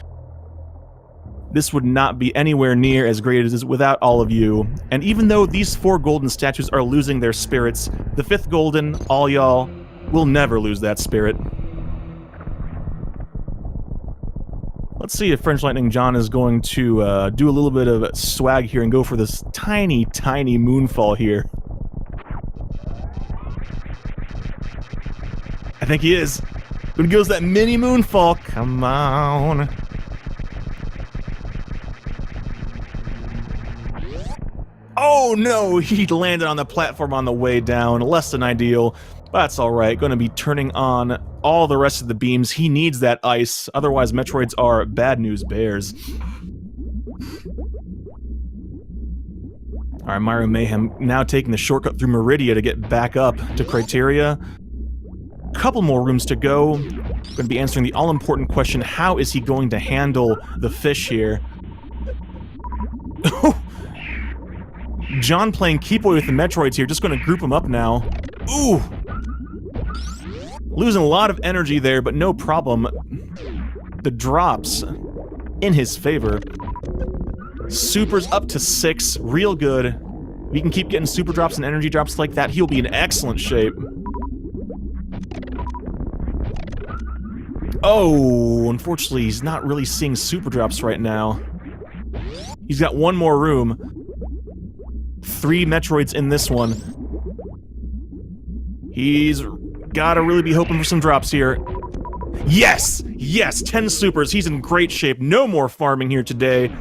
This would not be anywhere near as great as it is without all of you. And even though these 4 golden statues are losing their spirits, the 5th golden, all y'all, will never lose that spirit. Let's see if FrenchlightningJohn is going to do a little bit of swag here and go for this tiny, tiny moonfall here. I think he is. When he goes that mini moonfall, come on. Oh no, he landed on the platform on the way down, less than ideal. That's alright, going to be turning on all the rest of the beams. He needs that ice, otherwise Metroids are bad news bears. Alright, MarioMayhem now taking the shortcut through Meridia to get back up to Criteria. Couple more rooms to go. Going to be answering the all-important question, how is he going to handle the fish here? John playing keep away with the Metroids here, just going to group them up now. Ooh! Losing a lot of energy there, but no problem. The drops in his favor. Supers up to 6, real good. If he can keep getting super drops and energy drops like that, he'll be in excellent shape. Oh, unfortunately, he's not really seeing super drops right now. He's got one more room. 3 Metroids in this one. He's gotta really be hoping for some drops here. Yes! Yes! 10 supers. He's in great shape. No more farming here today.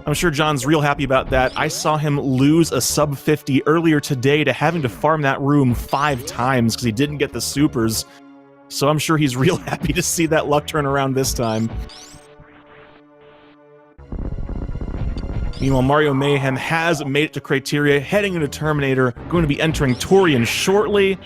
I'm sure John's real happy about that. I saw him lose a sub 50 earlier today to having to farm that room 5 times because he didn't get the supers. So I'm sure he's real happy to see that luck turn around this time. Meanwhile, MarioMayhem has made it to Criteria, heading into Terminator, going to be entering Turian shortly.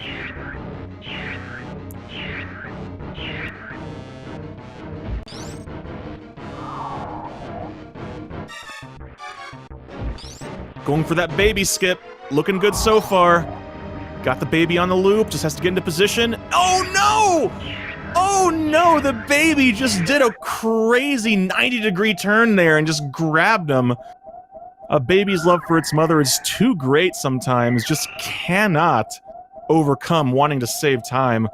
Going for that baby skip. Looking good so far. Got the baby on the loop, just has to get into position. Oh no! Oh no, the baby just did a crazy 90-degree turn there and just grabbed him. A baby's love for its mother is too great sometimes, just cannot overcome wanting to save time.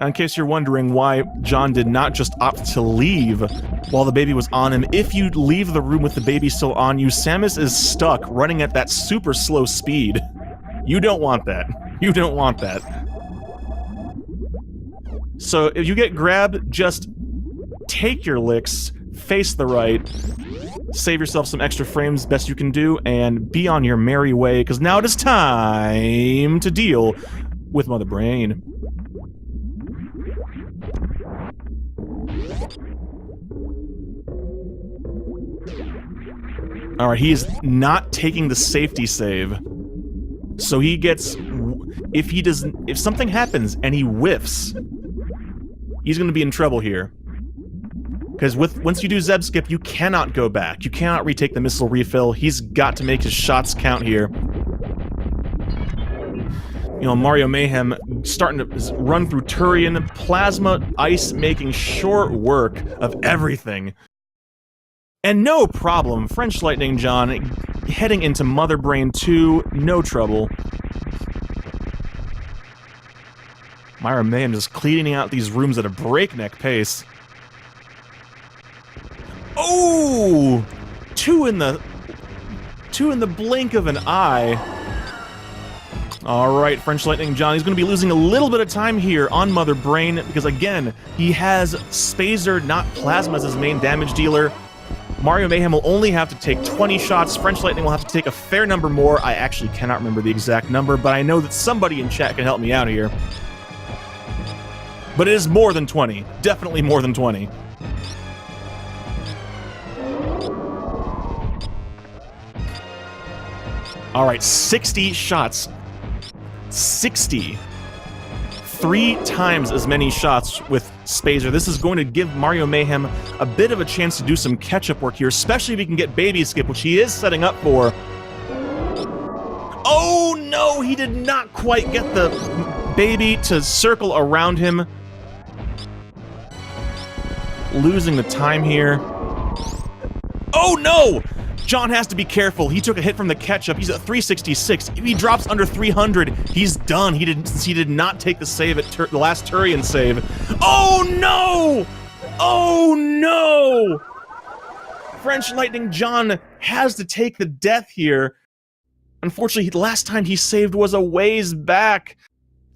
In case you're wondering why John did not just opt to leave while the baby was on him, if you leave the room with the baby still on you, Samus is stuck running at that super slow speed. You don't want that. You don't want that. So if you get grabbed, just take your licks, face the right, save yourself some extra frames best you can do, and be on your merry way, because now it is time to deal with Mother Brain. Alright, he is not taking the safety save. So he gets... If something happens and he whiffs, he's gonna be in trouble here. Because once you do Zeb skip, you cannot go back. You cannot retake the missile refill. He's got to make his shots count here. You know, MarioMayhem starting to run through Turian, Plasma, Ice making short work of everything. And no problem, FrenchlightningJohn heading into Mother Brain 2, no trouble. MarioMayhem just cleaning out these rooms at a breakneck pace. Oh! Two in the blink of an eye. Alright, FrenchlightningJohn, he's going to be losing a little bit of time here on Mother Brain, because again, he has Spazer, not Plasma, as his main damage dealer. MarioMayhem will only have to take 20 shots, French Lightning will have to take a fair number more. I actually cannot remember the exact number, but I know that somebody in chat can help me out here. But it is more than 20. Definitely more than 20. Alright, 60 shots. 60. 3 times as many shots with Spazer. This is going to give MarioMayhem a bit of a chance to do some catch-up work here, especially if he can get Baby Skip, which he is setting up for. Oh no, he did not quite get the baby to circle around him. Losing the time here. Oh no! John has to be careful. He took a hit from the catch-up. He's at 366. If he drops under 300, he's done. He did not take the save at the last Turian save. Oh no! Oh no! FrenchlightningJohn has to take the death here. Unfortunately, the last time he saved was a ways back.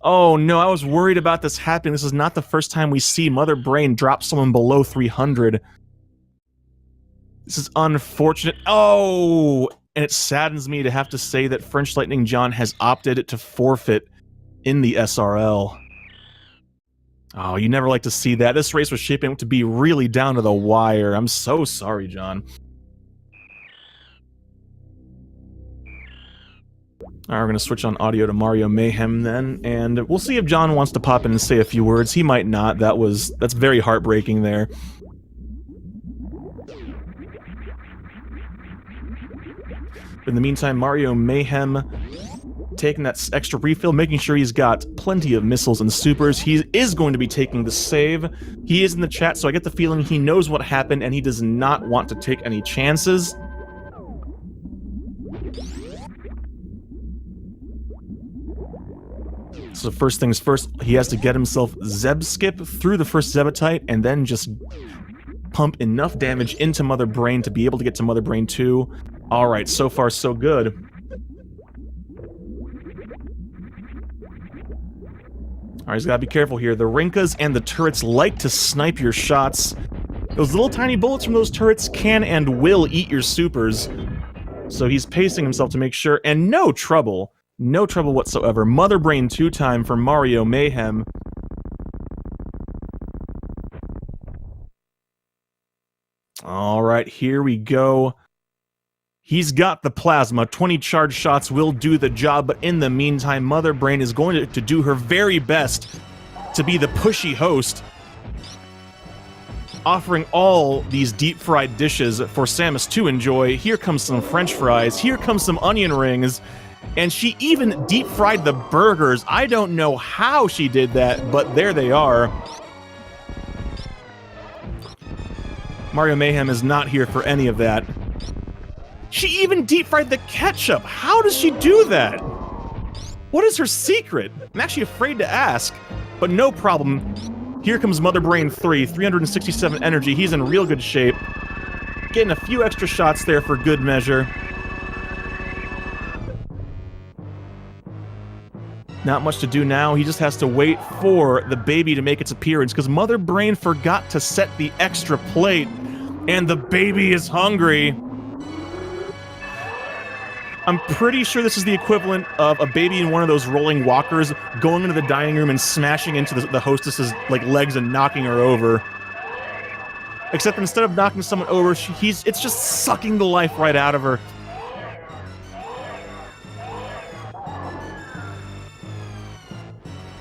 Oh no, I was worried about this happening. This is not the first time we see Mother Brain drop someone below 300. This is unfortunate. Oh! And it saddens me to have to say that FrenchlightningJohn has opted to forfeit in the SRL. Oh, you never like to see that. This race was shaping up to be really down to the wire. I'm so sorry, John. Alright, we're going to switch on audio to MarioMayhem then, and we'll see if John wants to pop in and say a few words. He might not. That's very heartbreaking there. In the meantime, MarioMayhem taking that extra refill, making sure he's got plenty of missiles and supers. He is going to be taking the save. He is in the chat, so I get the feeling he knows what happened and he does not want to take any chances. So first things first, he has to get himself Zeb Skip through the first Zebetite and then just pump enough damage into Mother Brain to be able to get to Mother Brain 2. Alright, so far so good. Alright, he's gotta be careful here. The Rinkas and the turrets like to snipe your shots. Those little tiny bullets from those turrets can and will eat your supers. So he's pacing himself to make sure, and no trouble. No trouble whatsoever. Mother Brain 2 time for MarioMayhem. Alright, here we go. He's got the plasma. 20 charged shots will do the job, but in the meantime, Mother Brain is going to do her very best to be the pushy host, offering all these deep-fried dishes for Samus to enjoy. Here comes some French fries. Here comes some onion rings. And she even deep-fried the burgers. I don't know how she did that, but there they are. MarioMayhem is not here for any of that. She even deep-fried the ketchup! How does she do that? What is her secret? I'm actually afraid to ask. But no problem. Here comes Mother Brain 3, 367 energy. He's in real good shape. Getting a few extra shots there for good measure. Not much to do now. He just has to wait for the baby to make its appearance, because Mother Brain forgot to set the extra plate, and the baby is hungry. I'm pretty sure this is the equivalent of a baby in one of those rolling walkers going into the dining room and smashing into the hostess's legs and knocking her over. Except instead of knocking someone over, it's just sucking the life right out of her.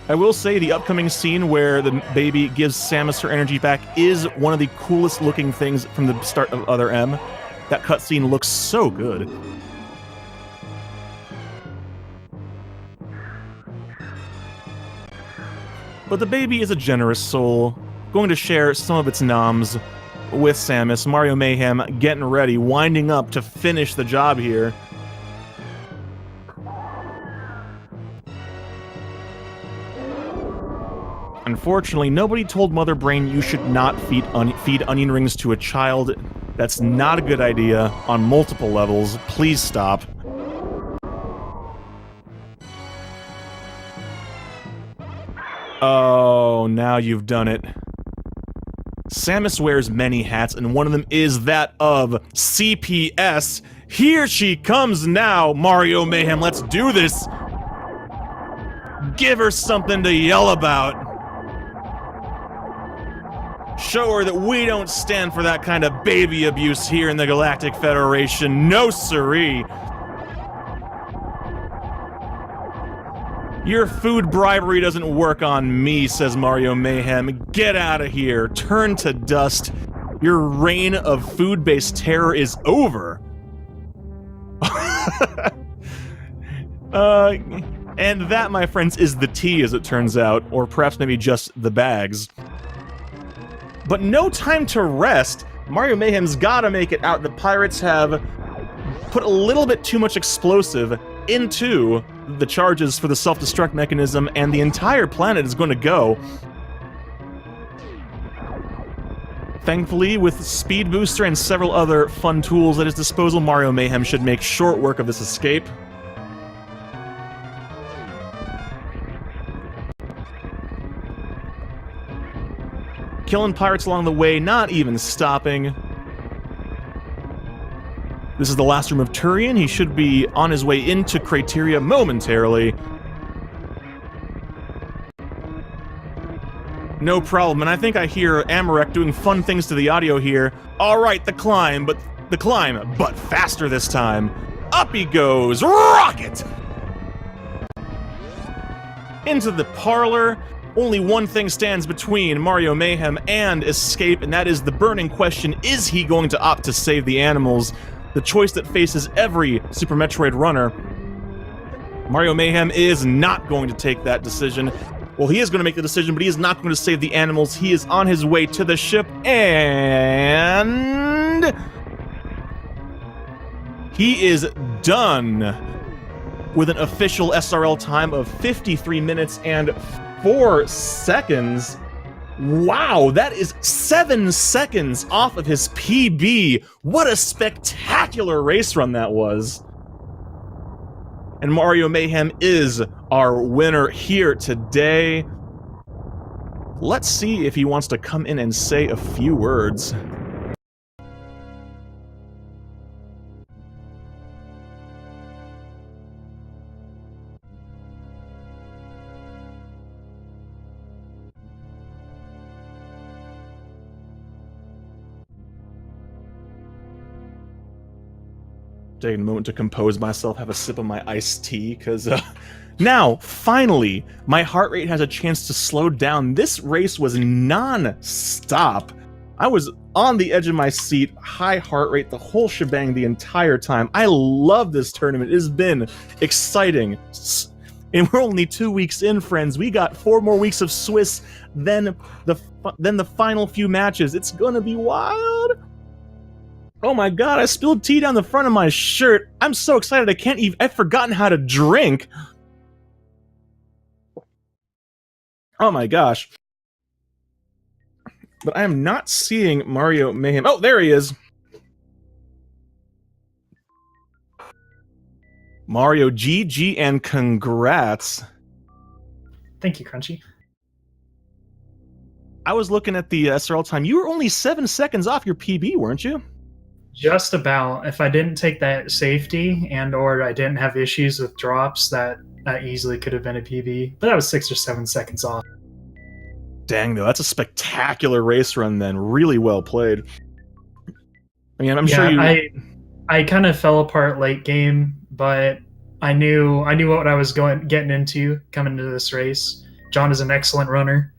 I will say the upcoming scene where the baby gives Samus her energy back is one of the coolest looking things from the start of Other M. That cutscene looks so good. But the baby is a generous soul, going to share some of its noms with Samus. MarioMayhem getting ready, winding up to finish the job here. Unfortunately, nobody told Mother Brain you should not feed onion rings to a child. That's not a good idea on multiple levels. Please stop. Oh, now you've done it. Samus wears many hats, and one of them is that of CPS. Here she comes now, MarioMayhem. Let's do this. Give her something to yell about. Show her that we don't stand for that kind of baby abuse here in the Galactic Federation. No siree. Your food bribery doesn't work on me, says MarioMayhem. Get out of here. Turn to dust. Your reign of food-based terror is over. And that, my friends, is the tea, as it turns out. Or perhaps maybe just the bags. But no time to rest. MarioMayhem's gotta make it out. The pirates have put a little bit too much explosive into the charges for the self-destruct mechanism, and the entire planet is going to go. Thankfully, with Speed Booster and several other fun tools at his disposal, MarioMayhem should make short work of this escape. Killing pirates along the way, not even stopping. This is the last room of Turian. He should be on his way into Crateria momentarily. No problem, and I think I hear Amarek doing fun things to the audio here. Alright, the climb, but faster this time. Up he goes, rocket! Into the parlor. Only one thing stands between MarioMayhem and escape, and that is the burning question: is he going to opt to save the animals? The choice that faces every Super Metroid runner. MarioMayhem is not going to take that decision. Well, he is going to make the decision, but he is not going to save the animals. He is on his way to the ship, and he is done with an official SRL time of 53 minutes and 4 seconds. Wow, that is 7 seconds off of his PB. What a spectacular race run that was. And MarioMayhem is our winner here today. Let's see if he wants to come in and say a few words. Taking a moment to compose myself, have a sip of my iced tea, because now, finally, my heart rate has a chance to slow down. This race was non-stop. I was on the edge of my seat, high heart rate, the whole shebang the entire time. I love this tournament. It has been exciting. And we're only 2 weeks in, friends. We got 4 more weeks of Swiss, then the final few matches. It's gonna be wild. Oh my god, I spilled tea down the front of my shirt. I'm so excited I've forgotten how to drink. Oh my gosh. But I am not seeing MarioMayhem. Oh, there he is. Mario, GG and congrats. Thank you, Crunchy. I was looking at the SRL time. You were only 7 seconds off your PB, weren't you? Just about. If I didn't take that safety and or I didn't have issues with drops, that easily could have been a PB. But that was 6 or 7 seconds off. Dang, though, that's a spectacular race run then. Really well played. I mean, I'm sure you... I kind of fell apart late game, but I knew what I was getting into coming into this race. John is an excellent runner,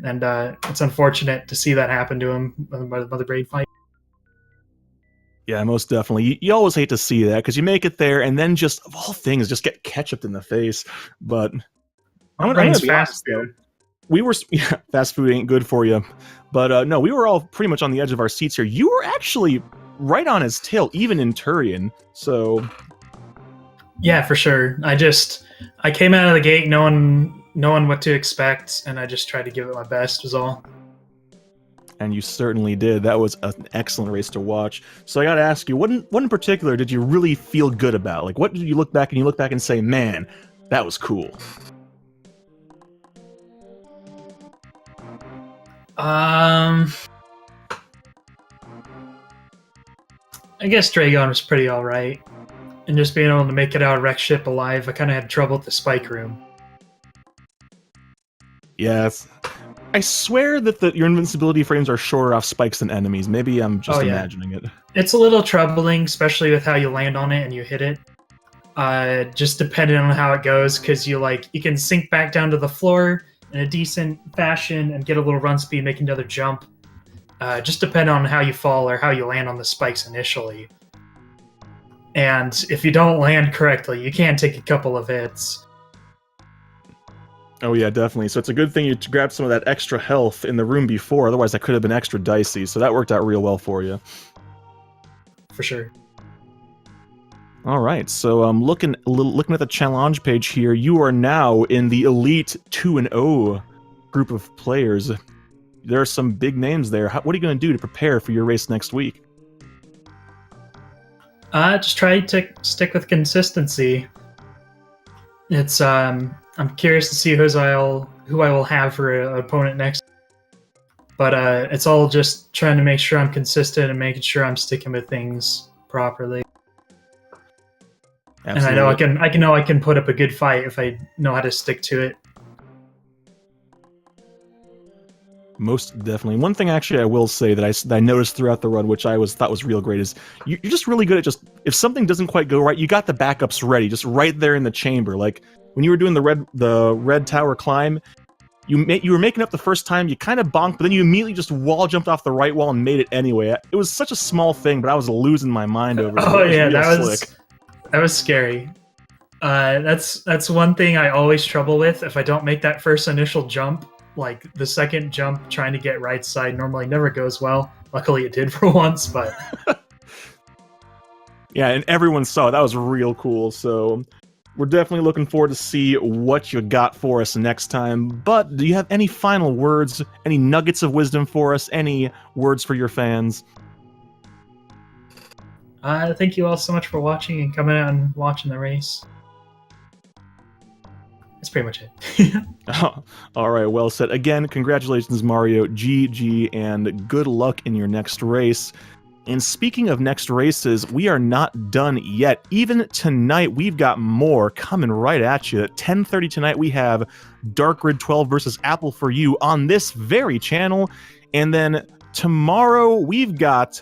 and it's unfortunate to see that happen to him by the braid fight. Yeah, most definitely. You always hate to see that because you make it there and then just, of all things, just get ketchuped in the face. But I'm gonna be fast food. We were fast food ain't good for you, but no, we were all pretty much on the edge of our seats here. You were actually right on his tail, even in Turian. So yeah, for sure. I came out of the gate knowing what to expect, and I just tried to give it my best. Was all. And you certainly did. That was an excellent race to watch. So I got to ask you, what in particular did you really feel good about? Like, what did you look back and say, man, that was cool? I guess Dragon was pretty alright. And just being able to make it out of wreck ship alive, I kind of had trouble with the spike room. Yes. I swear that your invincibility frames are shorter off spikes than enemies. Maybe I'm just imagining it. It's a little troubling, especially with how you land on it and you hit it. Just depending on how it goes, because you can sink back down to the floor in a decent fashion and get a little run speed, make another jump. Just depending on how you fall or how you land on the spikes initially. And if you don't land correctly, you can take a couple of hits. Oh yeah, definitely. So it's a good thing you grabbed some of that extra health in the room before, otherwise that could have been extra dicey. So that worked out real well for you. For sure. All right, so looking at the challenge page here, you are now in the Elite 2-0 group of players. There are some big names there. What are you going to do to prepare for your race next week? Just try to stick with consistency. It's I'm curious to see who I will have for an opponent next. But it's all just trying to make sure I'm consistent and making sure I'm sticking with things properly. Absolutely. And I know I can put up a good fight if I know how to stick to it. Most definitely. One thing actually I will say that I noticed throughout the run, which I thought was real great, is you're just really good at just, if something doesn't quite go right, you got the backups ready, just right there in the chamber. Like when you were doing the red tower climb, you were making up the first time, you kind of bonked, but then you immediately just wall jumped off the right wall and made it anyway. It was such a small thing, but I was losing my mind over it. Oh yeah, that was scary. That's one thing I always trouble with. If I don't make that first initial jump, like the second jump trying to get right side normally never goes well. Luckily it did for once, but yeah, and everyone saw it. That was real cool. So we're definitely looking forward to see what you got for us next time. But do you have any final words, any nuggets of wisdom for us, any words for your fans? Thank you all so much for watching and coming out and watching the race. That's pretty much it. Oh, all right, well said. Again, congratulations, Mario, GG, and good luck in your next race. And speaking of next races, we are not done yet. Even tonight, we've got more coming right at you. At 10:30 tonight, we have Dark Grid 12 versus Apple for You on this very channel. And then tomorrow, we've got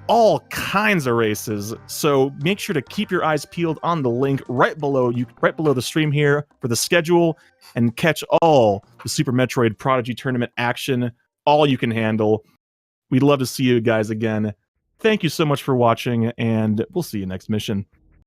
all kinds of races, so make sure to keep your eyes peeled on the link right below the stream here for the schedule, and catch all the Super Metroid Prodigy tournament action, all you can handle. We'd love to see you guys again. Thank you so much for watching, and we'll see you next mission.